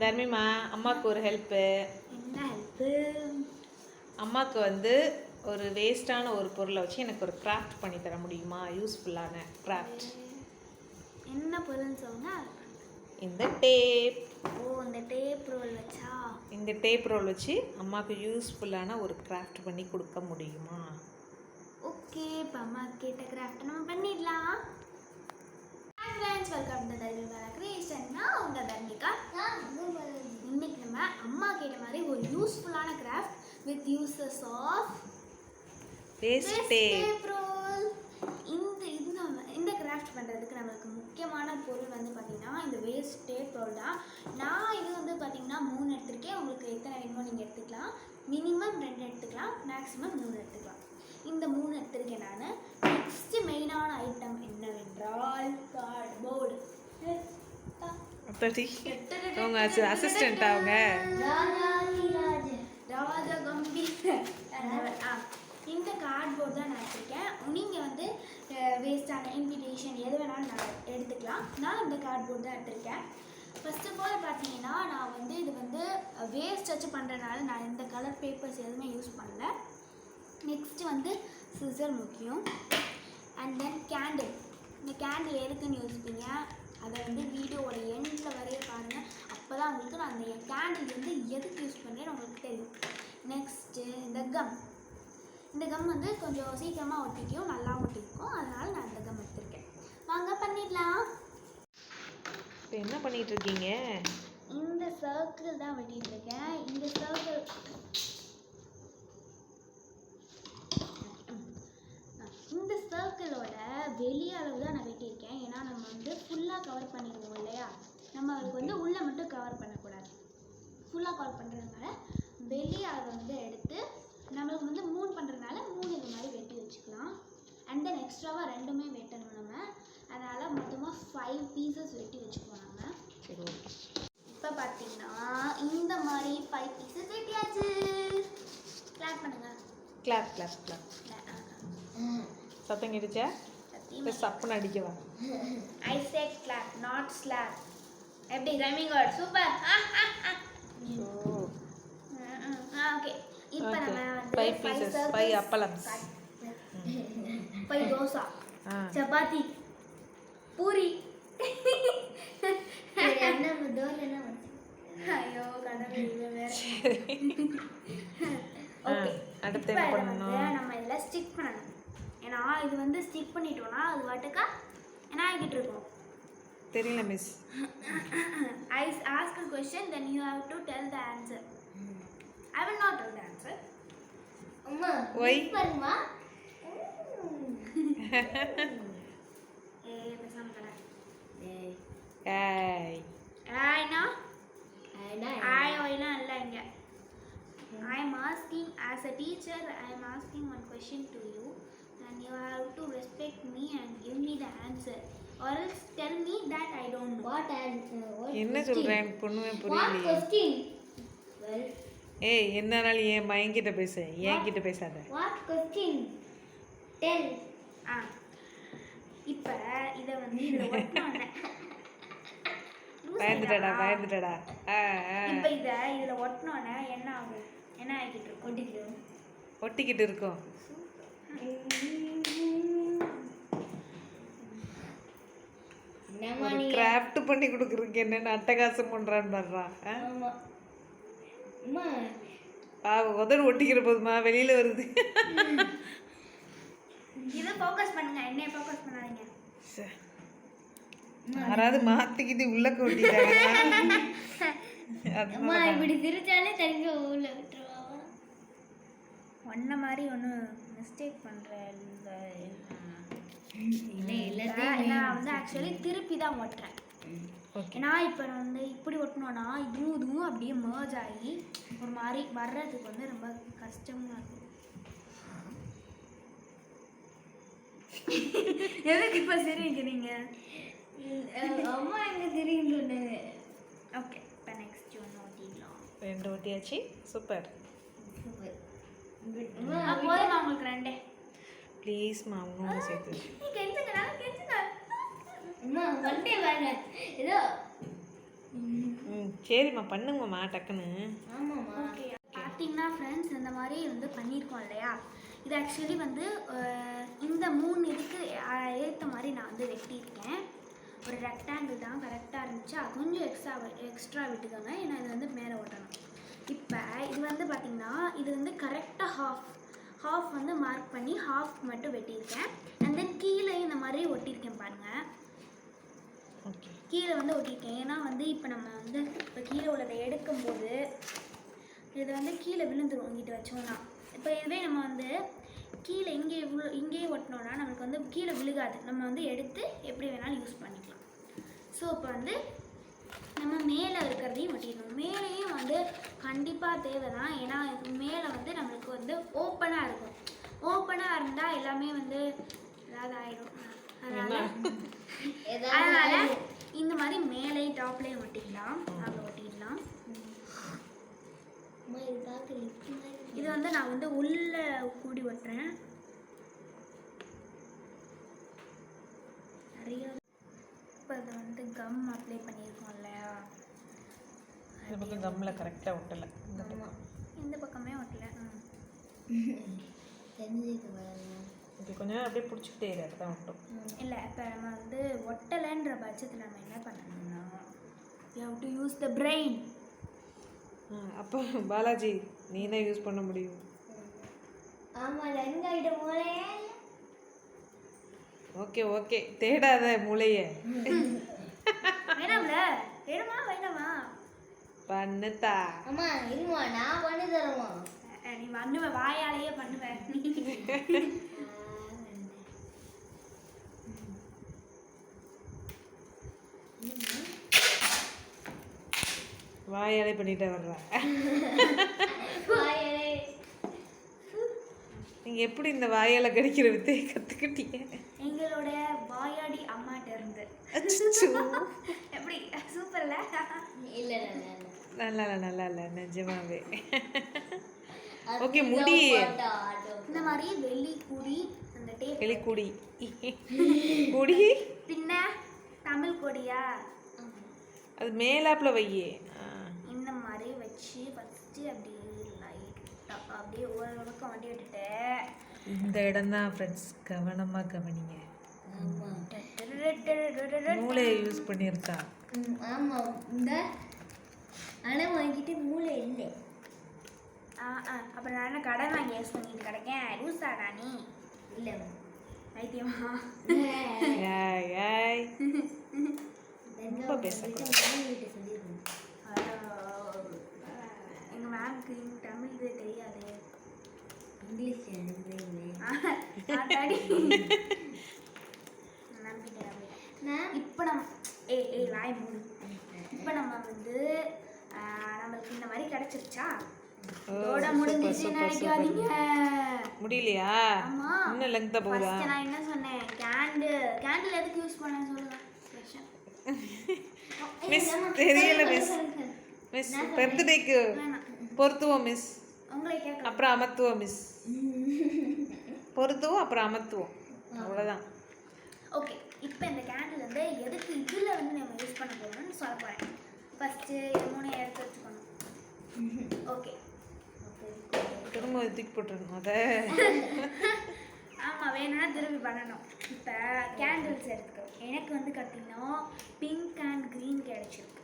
தர்மிமா அம்மாவுக்கு ஒரு ஹெல்ப்பு. என்ன ஹெல்ப்பு? அம்மாவுக்கு வந்து ஒரு வேஸ்டான ஒரு பொருளை வச்சு எனக்கு ஒரு கிராஃப்ட் பண்ணி தர முடியுமா? யூஸ்ஃபுல்லான கிராஃப்ட். என்ன பொருள்னு சொல்லுங்க. இந்த டேப். ஓ, இந்த டேப் ரோல் வச்சா? இந்த டேப் ரோல் வச்சு அம்மாவுக்கு யூஸ்ஃபுல்லான ஒரு கிராஃப்ட் பண்ணி கொடுக்க முடியுமா? ஓகே, இப்போ அம்மா கேட்ட கிராஃப்ட் நம்ம பண்ணிடலாம். Hi friends, welcome to Dharmika creation. நான் உங்கள் தர்மிகா. இன்னைக்கு நம்ம அம்மா கேட்ட மாதிரி ஒரு யூஸ்ஃபுல்லான craft with uses of waste tape roll. இந்த கிராஃப்ட் பண்ணுறதுக்கு நம்மளுக்கு முக்கியமான பொருள் வந்து பார்த்திங்கன்னா இந்த வேஸ்ட் டேப் ரோல் தான். நான் இது வந்து பார்த்திங்கன்னா 3 எடுத்திருக்கேன். உங்களுக்கு எத்தனை வேணுமோ நீங்கள் எடுத்துக்கலாம். மினிமம் 2 எடுத்துக்கலாம், மேக்ஸிமம் 3 எடுத்துக்கலாம். இந்த 3 எடுத்திருக்கேன் நான். நெக்ஸ்ட்டு மெயினான ஐட்டம் என்னவென்றால் கார்ட்போர்டு. அவங்க அசிஸ்டன்ட் அவங்க ராஜா கம்பீர். இந்த கார்ட்போர்டு தான் நான் எடுத்திருக்கேன். நீங்கள் வந்து வேஸ்டான இன்விடேஷன் எது வேணாலும் நான் எடுத்துக்கலாம். நான் இந்த கார்ட்போர்டு தான் எடுத்திருக்கேன். ஃபர்ஸ்ட் ஆஃப் ஆல் பார்த்தீங்கன்னா நான் வந்து இது வந்து வேஸ்ட் வச்சு பண்ணுறதுனால நான் இந்த கலர் பேப்பர்ஸ் எதுவுமே யூஸ் பண்ணல. நெக்ஸ்ட்டு வந்து சிசர் முக்கியம். And then candle. இந்த கேண்டில் எதுக்குன்னு யோசிப்பீங்க. அதை வந்து வீடியோவோட எண்டில் வரைய பாருங்கள். அப்போ தான் உங்களுக்கு நான் அந்த கேண்டில் வந்து எதுக்கு யூஸ் பண்ணுறேன்னு உங்களுக்கு தெரியும். நெக்ஸ்ட்டு இந்த கம். இந்த கம் வந்து கொஞ்சம் சீக்கிரமாக ஒட்டிக்கும், நல்லா ஒட்டிக்கும். அதனால் நான் இந்த கம் எடுத்திருக்கேன். வாங்க பண்ணிடலாம். இப்போ என்ன பண்ணிட்டு இருக்கீங்க? இந்த சர்க்கிள் தான் வெட்டிட்டு இருக்கேன். இந்த சர்க்கிளோட வெளியளவு தான் நான் வெட்டியிருக்கேன். ஏன்னா நம்ம வந்து ஃபுல்லாக கவர் பண்ணிடுவோம் இல்லையா, நம்ம அதுக்கு வந்து உள்ளே மட்டும் கவர் பண்ணக்கூடாது. ஃபுல்லாக கவர் பண்ணுறதுனால வெளியளவு வந்து எடுத்து நம்மளுக்கு வந்து 3 பண்ணுறதுனால 3 இது மாதிரி வெட்டி வச்சுக்கலாம். அண்ட் தென் எக்ஸ்ட்ராவாக 2மே வெட்டணும் நம்ம. அதனால் மொத்தமாக 5 பீசஸ் வெட்டி வச்சுக்குவோம் நம்ம. சரி, ஓகே. இப்போ பார்த்தீங்கன்னா இந்த மாதிரி 5 பீசஸ் வெட்டியாச்சு. கிளாப் பண்ணுங்க. Clap clap clap. சத்தம் கிடைச்சா சப்புன்னு அடிக்கவா? I said clap not slap. எப்படி ரைமிங் வேர்ட்? சூப்பர். ஓகே. இப்போ நம்ம வந்து 5 பீசஸ் 5 அப்பளம்ஸ், 5 தோசை, சப்பாத்தி, பூரி. ஐயோ கடவுளே, இது வேற. ஓகே, அடுத்து என்ன பண்ணணும்? நம்ம இதெல்லாம் ஸ்டிக் பண்ணணும். ஏன்னா இது வந்து ஸ்டிக் பண்ணிட்டோம்னா அது வாட்டுக்கா என்ன ஆகிட்டு இருக்கும் தெரியல miss. I ask a question, then you have to tell the answer. I will not tell the answer. Amma, why? Parma. Pesam kara. Hey. Ay na. Ay oina alla inga. I am asking as a teacher. I am asking one question to you, and you have to respect me and give me the answer, or else tell me that I don't know. What answer? என்ன சொல்றேன் பொண்ணுமே புரியலையே. What question? Well. ஏய், என்னனாலும் ஏன் மயங்கிட்ட பேச, ஏன் கிட்ட பேசாத. What question? Tell. இப்போ இத வந்து இத ஒட்டணும். பயந்துடா. இப்போ இதுல ஒட்டனோனே என்ன ஆகும்? என்ன ஆகிட்டு இருக்கும்? ஒட்டிக்கிட்டு இருக்கும். ஒரு கிராஃப்ட் பண்ணி கொடுக்குறதுக்கு என்னென்ன அட்டகாசம் பண்றான்னு பாடுறா. உதடு ஒட்டிக்கிற போதுமா வெளியில வருது. இதை ஃபோக்கஸ் பண்ணுங்க, என்னைய ஃபோக்கஸ் பண்ணாதீங்க. யாராவது மாத்திக்கிட்டு உள்ள கொட்டிட்டாங்க. அம்மா இப்படி திருச்சாலே தங்க உள்ள விட்டுருவா. ஒன்ன மாதிரி ஒன்று மிஸ்டேக் பண்ணுறேன். நான் வந்து ஆக்சுவலி திருப்பி தான் ஒட்டுறேன். ஏன்னா இப்போ வந்து இப்படி ஒட்டணும்னா இதுவும் அப்படியே மர்ஜ் ஆகி ஒரு மாதிரி வர்றதுக்கு வந்து ரொம்ப கஷ்டமாக இருக்கும். எதுக்கு இப்போ சரிங்கிறீங்க? அம்மா எங்கே தெரியும் சொன்னது. ஓகே, இப்போ நெக்ஸ்ட் ஒன்று ஓட்டிடலாம். 2 ஓட்டியாச்சு. சூப்பர். போதுமா உங்களுக்கு 2? ப்ளீஸ் மா, இன்னொன்று சேர்த்து. அம்மா வந்துட்டே வாங்க. ஏதோ சரிம்மா பண்ணுங்கம்மா டக்குன்னு. ஆமாம்மா. ஓகே பார்த்தீங்கன்னா ஃப்ரெண்ட்ஸ் இந்த மாதிரி வந்து பண்ணியிருக்கோம் இல்லையா, இது ஆக்சுவலி வந்து இந்த 3 இதுக்கு ஏற்ற மாதிரி நான் வந்து வெட்டியிருக்கேன். ஒரு ரெக்டாங்கிள் தான் கரெக்டாக இருந்துச்சு, அது கொஞ்சம் எக்ஸ்ட்ரா விட்டுக்கோங்க, ஏன்னா இது வந்து மேலே ஓட்டணும். இப்போ இது வந்து பார்த்திங்கன்னா இது வந்து கரெக்டாக ஹாஃப் வந்து மார்க் பண்ணி ஹாஃப் மட்டும் வெட்டியிருக்கேன். அண்ட் தென் கீழே இந்த மாதிரி ஒட்டியிருக்கேன் பாருங்கள். ஓகே கீழே வந்து ஒட்டியிருக்கேன், ஏன்னா வந்து இப்போ நம்ம வந்து இப்போ கீழே உள்ளதை எடுக்கும்போது இது வந்து கீழே விழுந்துடும் இங்கிட்ட வச்சோம்னா. இப்போ இதுவே நம்ம வந்து கீழே இங்கேயே ஒட்டினோன்னா நமக்கு வந்து கீழே விழுகாது, நம்ம வந்து எடுத்து எப்படி வேணாலும் யூஸ் பண்ணிக்கலாம். ஸோ இப்போ வந்து நம்ம மேலே இருக்கிறதையும் ஒட்டிடணும். மேலேயும் வந்து கண்டிப்பாக தேவை தான், ஏன்னா மேலே வந்து நம்மளுக்கு வந்து ஓப்பனாக இருக்கும். ஓப்பனாக இருந்தால் எல்லாமே வந்து ஏதாவது ஆயிடும். அதனால் இந்த மாதிரி மேலேயும் டாப்லேயும் ஒட்டிக்கலாம். அங்கே ஒட்டிடலாம். இது வந்து நான் வந்து உள்ள கூடி ஒட்டுறேன் நிறைய. இப்போ அதை வந்து கம் அப்ளை பண்ணியிருக்கோம் இல்லையா, இந்த பக்கம் கம்மில் கரெக்டாக ஒட்டலை, இந்த பக்கம் இந்த பக்கமே ஒட்டலை. ஓகே கொஞ்சம் அப்படியே பிடிச்சிக்கிட்டே இரு, அதுதான் ஒட்டும். இல்லை இப்போ நம்ம வந்து ஒட்டலைன்ற பட்சத்தில் நம்ம என்ன பண்ணணும்னா you have to use the brain. அப்போ பாலாஜி நீ தான் யூஸ் பண்ண முடியும். ஆமாம் லங்காயிடும் போலே. ஓகே ஓகே தேடாத மூளைய. வேணாம்ல, வேணுமா பண்ணுத்தா. அம்மா இருமா நான் பண்ணி தரமா. நீ பண்ணுவ, வாயாலேயே பண்ணுவேன். வாயாலே பண்ணிட்டே வர்ற. நீங்கள் எப்படி இந்த வாயால் கடிக்கிற வித்தையை கற்றுக்கிட்டீங்க? எங்களோட வாயாடி அம்மாட்ட இருந்து. எப்படி சூப்பர்ல? இல்லை நல்லா இல்லை நல்லா இல்லை நிஜமாவே. ஓகே முடி இந்த மாதிரி வெள்ளி கூடி அந்த டேப் எலிக்குடி குடி பின்ன தமிழ் கொடியா அது மேலாப்பில் வையே. இந்த மாதிரி வச்சு ஃபஸ்ட்டு அப்படியே லைட்டாக அப்படியே ஒரு பக்கம் வண்டி விட்டுட்டு இந்த இடம் தான் ஃப்ரெண்ட்ஸ், கவனமாக கவனிங்க. ஆமாம் மூளையை யூஸ் பண்ணியிருக்கா. ஆமாம் இந்த ஆனால் வாங்கிட்டு மூளை இல்லை. அப்புறம் நான் என்ன கடன் வாங்கி யூஸ் பண்ணிட்டு கிடக்கேன், லூசாடா நீ? இல்லை வைத்தியமா? ஏய் ஏய் ரொம்ப பேசக்கூடாது. எங்கள் மேம்க்கு தமிழ் இது தெரியாது, இங்கிலீஷ் இப்போ நம்ம வாய் மூடு. இப்போ நம்ம வந்து நம்மளுக்கு இந்த மாதிரி கிடச்சிருச்சா, இதோட முடிஞ்சிச்சு நினைக்காதீங்க. முடியலையா? ஆமா இன்னும் லெங்க்தா போகுதா? ஃபர்ஸ்ட் நான் என்ன சொன்னேன், கேண்டில் எதுக்கு யூஸ் பண்ணேன்னு சொல்லுங்க. மிஸ் தெரியல மிஸ். மிஸ் பர்த்டேக்கு பொருத்துவோம் மிஸ், உங்களை கேட்க அப்புறம் அமர்த்துவோம் மிஸ். பொருத்துவோம் அப்புறம் அமர்த்துவோம், அவ்வளோதான். ஓகே இப்போ இந்த கேண்டில் வந்து எதுக்கு இதில் வந்து நம்ம யூஸ் பண்ண போகிறோம்னு சொல்ல போகிறேன். ஃபஸ்ட்டு இது 3 எடுத்து வச்சுக்கணும். ஓகே திரும்ப தூக்கி போட்டுருணும் அதை. ஆமாம் வேணும்னா திரும்பி பண்ணணும். இப்போ கேண்டில்ஸ் எடுத்துக்கோ. எனக்கு வந்து பார்த்தீங்கன்னா பிங்க் அண்ட் க்ரீன் கிடச்சிருக்கு.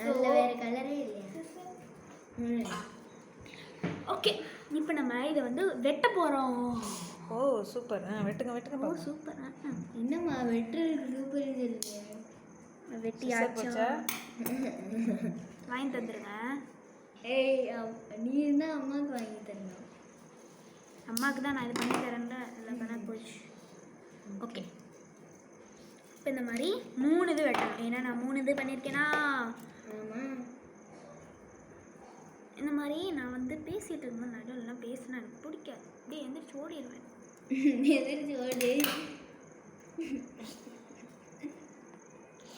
அதில் வேறு கலரே இல்லையா? ஓகே இப்போ நம்ம இதை வந்து வெட்ட போகிறோம். ஓ சூப்பர். வெட்டுங்க வெட்டுங்க. ஓ சூப்பர். என்னம்மா வெட்டுறதுக்கு சூப்பர் இல்லையா? வெட்டியாச்சா வாங்கி தந்துடுங்க. ஏய் நீ இருந்தால் அம்மாவுக்கு வாங்கி தரணும். அம்மாவுக்கு தான் நான் இது பண்ணி தரேன்ல, எல்லாம் பண்ண போச்சு. ஓகே இப்போ இந்த மாதிரி 3 இது வெட்டணும், ஏன்னா நான் 3 இது பண்ணியிருக்கேனா. ஆமாம் இந்த மாதிரி நான் வந்து பேசிகிட்டு இருக்கும்போது நடுவெல்லாம் பேசினா எனக்கு பிடிக்காது, அப்படியே எந்திரிச்சு ஓடிடுவேன். எதிர்த்து ஓடி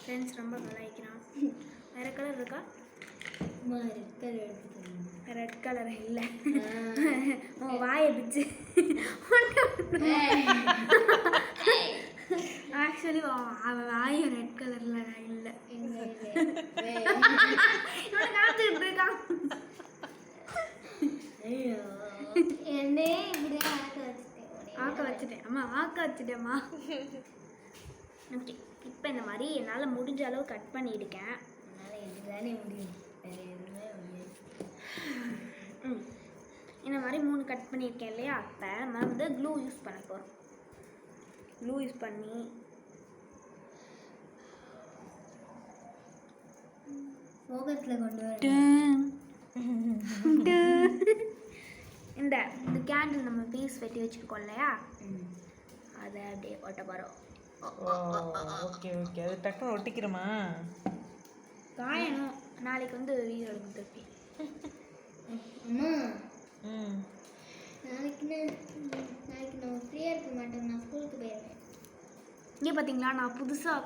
ஃப்ரெண்ட்ஸ் ரொம்ப கலாய்க்கிறான். வேறு கலர் இருக்கா? அம்மா ரெட் கலர் எடுத்துக்கணும். ரெட் கலர் இல்லை, உன் வாயை பிச்சு. ஆக்சுவலி அவன் வாயும் ரெட் கலரில் இல்லை. இவனை காத்துக்கிட்டு இருக்கான். என்னே இப்படி ஆக்க வச்சுட்டேன். ஆக்க வச்சுட்டேன் அம்மா, ஆக்க வச்சுட்டேம்மா. ஓகே, இப்போ இந்த மாதிரி என்னால் முடிஞ்ச அளவு கட் பண்ணியிருக்கேன். என்னால் இதுதானே முடியும், வேறு எதுவுமே முடியாது. இந்த மாதிரி 3 கட் பண்ணியிருக்கேன் இல்லையா? அப்போ நம்ம வந்து க்ளூ யூஸ் பண்ண போகிறோம். க்ளூ யூஸ் பண்ணி ஃபோகஸில் கொண்டு வர இந்த கேண்டில் நம்ம பீஸ் வெட்டி வச்சுருக்கோம் இல்லையா? அதை அப்படியே ஒட்ட போகிறோம். ஓகே ஓகே, அது டக்குன்னு ஒட்டிக்கிறோமா? காயணும். நாளைக்கு வந்து வீடியோ எடுக்க திருப்பி. அம்மா ம் நாளைக்கு நம்ம ஃப்ரீயாக இருக்க மாட்டோம், நான் ஸ்கூலுக்கு போயிடுவேன். இங்கே பார்த்தீங்களா, நான் புதுசாக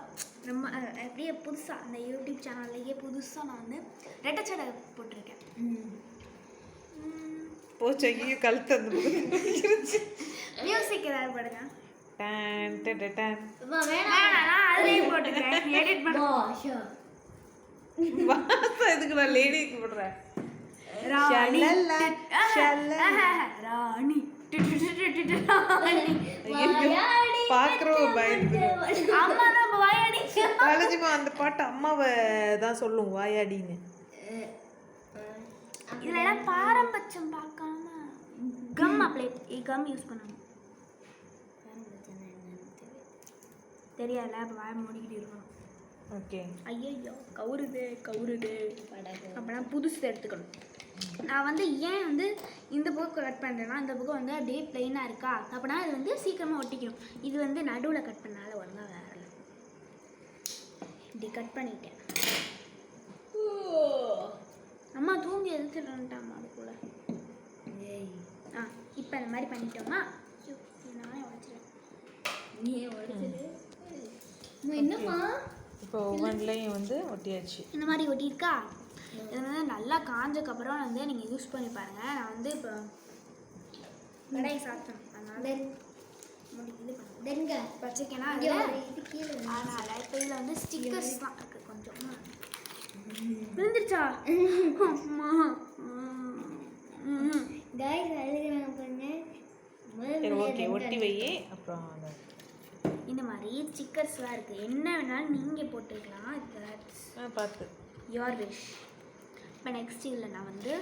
ரொம்ப அப்படியே புதுசாக அந்த யூடியூப் சேனல்லையே புதுசாக நான் வந்து ரெட்டை சடை போட்டிருக்கேன். போச்சு, ஐயோ கழுத்து அந்த மியூசிக் ஏதாவது போடுங்க. Done done done. வேணாம், நான் அதுலேயே போட்டுக்கிறேன். எடிட் பண்ணுவோம். வாசம் எதுக்கு நான் லேடிக்கு போடுறேன்? ராணி ஷல்லல்லா, ஷல்லல்லா. ராணி பாக்குறோம் பயந்து. அம்மா நம்ம வாயாடி. காலேஜுமா அந்த பாட்டு அம்மாவை தான் சொல்லும், வாயாடின்னு. இதுல எல்லாம் பாரம்பரியம் பார்க்காம கம் கம் யூஸ் பண்ணணும். தெரியாதுல, அப்போ வாய மூடிக்கிட்டு இருக்கணும். ஓகே. ஐயோ கவுருது அப்படின்னா புதுசு எடுத்துக்கணும். நான் வந்து ஏன் வந்து இந்த புக்கு கட் பண்ணுறேன்னா, இந்த புக்கு வந்து அப்படியே பிளெயினாக இருக்கா, அப்படின்னா இது வந்து சீக்கிரமாக ஒட்டிக்கணும். இது வந்து நடுவில் கட் பண்ணால ஒழுங்காக வரல. இப்படி கட் பண்ணிட்டேன். அம்மா தூங்கி எதிர்த்துட்டாம்மா அதுக்குள்ள. இப்போ இந்த மாதிரி பண்ணிட்டோமா? நானே உடச்சிடுவேன். நீயே உடச்சிடு. என்னம்மா இப்போ ஒவ்வொன்றிலையும் வந்து ஒட்டியாச்சு. இந்த மாதிரி ஒட்டியிருக்கா? இது வந்து நல்லா காஞ்சக்கப்புறம் வந்து நீங்கள் யூஸ் பண்ணி பாருங்கள். நான் வந்து இப்போ கடையை சாப்பிட்டேன், அதனால முடிக்குது தென்க வச்சுக்கேன்னா இது கீழே அதனால் இப்போ இதில் வந்து ஸ்டிக்கர்ஸ் தான் இருக்குது. கொஞ்சம் விழுந்துருச்சா? அம்மா கைஸ் அழுகிறாங்க பாருங்க. சரி ஓகே, ஒட்டி வையே. அப்புறம் இந்த மாதிரி ஸ்டிக்கர்ஸ்லாம் இருக்குது. என்ன வேணாலும் நீங்கள் போட்டுக்கலாம். பார்த்து யோர் விஷ். இப்போ நெக்ஸ்ட் இதில் நான் வந்து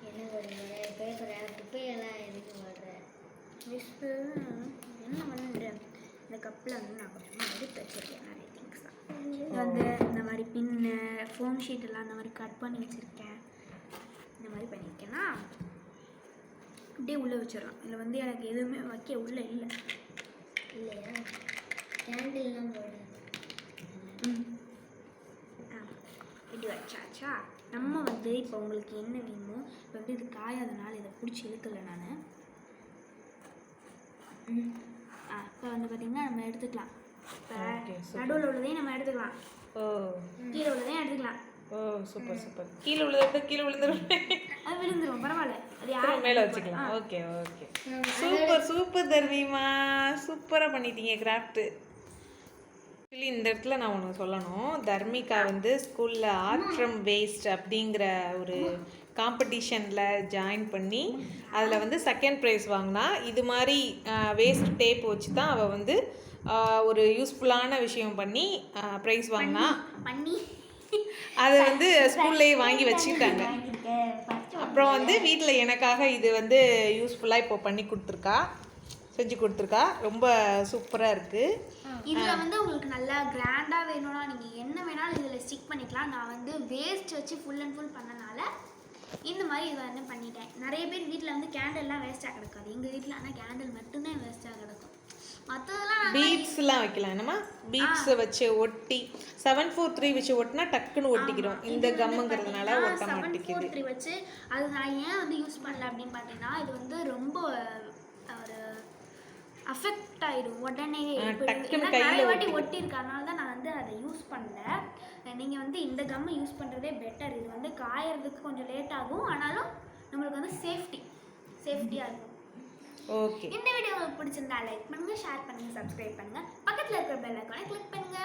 என்ன பண்ணுறேன், பேப்பர் குப்பையெல்லாம் எதுக்கு பண்ணுறேன்? விஷ்பு என்ன பண்ணுறேன், இந்த கப்பில் வந்து நான் கொஞ்சம் எடுத்து வச்சுருக்கேன். நிறைய திங்ஸ் தான். இது வந்து இந்த மாதிரி பின்னு, ஃபோம் ஷீட் எல்லாம் இந்த மாதிரி கட் பண்ணி வச்சுருக்கேன். இந்த மாதிரி பண்ணியிருக்கேன்னா அப்படியே உள்ளே வச்சிடலாம். இதில் வந்து எனக்கு எதுவுமே வைக்க உள்ளே இல்லை இல்லையா? கேண்டில்லாம் போடுறேன். இப்படி வச்சாச்சா? நம்ம வந்து இப்போ உங்களுக்கு என்ன வேணுமோ, இப்போ வந்து இது காயாதனால இதை பிடிச்சி இழுக்கலை நான். இப்போ வந்து பார்த்திங்கன்னா நம்ம எடுத்துக்கலாம். இப்போ நடுவில் உள்ளதையும் நம்ம எடுத்துக்கலாம். ஓ, கீழே உள்ளதையும் எடுத்துக்கலாம். ஓ சூப்பர் சூப்பர். கீழே விழுந்து கீழே விழுந்துரும். அது விழுந்துரும், பரவாயில்ல. அது யாரும் மேலே வச்சுக்கலாம். ஓகே ஓகே, சூப்பர் சூப்பர் தர்விமா, சூப்பராக பண்ணிட்டீங்க கிராஃப்ட்டு. ஆக்சுவலி இந்த இடத்துல நான் ஒன்று சொல்லணும். தர்மிகா வந்து ஸ்கூலில் ஆர்ட் ஃப்ரம் வேஸ்ட் அப்படிங்கிற ஒரு காம்படிஷனில் ஜாயின் பண்ணி அதில் வந்து செகண்ட் ப்ரைஸ் வாங்கினா. இது மாதிரி வேஸ்ட் டேப் வச்சு தான் அவள் வந்து ஒரு யூஸ்ஃபுல்லான விஷயம் பண்ணி ப்ரைஸ் வாங்கினா. பண்ணி அதை வந்து ஸ்கூல்லேயே வாங்கி வச்சுக்கிட்டாங்க. அப்புறம் வந்து வீட்டில் எனக்காக இது வந்து யூஸ்ஃபுல்லாக இப்போ பண்ணி கொடுத்துருக்கா, செஞ்சு கொடுத்துருக்கா. ரொம்ப சூப்பராக இருக்குது. இதில் வந்து உங்களுக்கு நல்லா கிராண்டாக வேணும்னா நீங்கள் என்ன வேணாலும் இதில் ஸ்டிக் பண்ணிக்கலாம். நான் வந்து வேஸ்ட் வச்சு ஃபுல் அண்ட் ஃபுல் பண்ணனால இந்த மாதிரி இது வந்து பண்ணிட்டேன். நிறைய பேர் வீட்டில் வந்து கேண்டில்லாம் வேஸ்ட்டாக கிடக்காது. எங்கள் வீட்டில் ஆனால் கேண்டில் மட்டும்தான் வேஸ்ட்டாக கிடக்கும். மற்றதெல்லாம் பீட்ஸ்லாம் வைக்கலாம். என்னமா பீட்ஸை வச்சு ஒட்டி 743 வச்சு ஒட்டினா டக்குன்னு ஒட்டிக்கிறோம். இந்த கம்முங்கிறதுனால ஒட்ட மாட்டேங்குது. 743 வச்சு அது நான் ஏன் வந்து யூஸ் பண்ணல அப்படின்னு பார்த்தீங்கன்னா, இது வந்து ரொம்ப ஒரு அஃபெக்ட் ஆகிடும் உடனே. நிறைய வாட்டி ஒட்டியிருக்கனால தான் நான் வந்து அதை யூஸ் பண்ணல. நீங்கள் வந்து இந்த கம்மை யூஸ் பண்ணுறதே பெட்டர். இது வந்து காயறதுக்கு கொஞ்சம் லேட் ஆகும், ஆனாலும் நம்மளுக்கு வந்து சேஃப்டியாக இருக்கும். ஓகே, இந்த வீடியோ உங்களுக்கு பிடிச்சிருந்தா லைக் பண்ணுங்கள், ஷேர் பண்ணுங்கள், சப்ஸ்கிரைப் பண்ணுங்கள், பக்கத்தில் இருக்கிற பெல் ஐகானை கிளிக் பண்ணுங்கள்.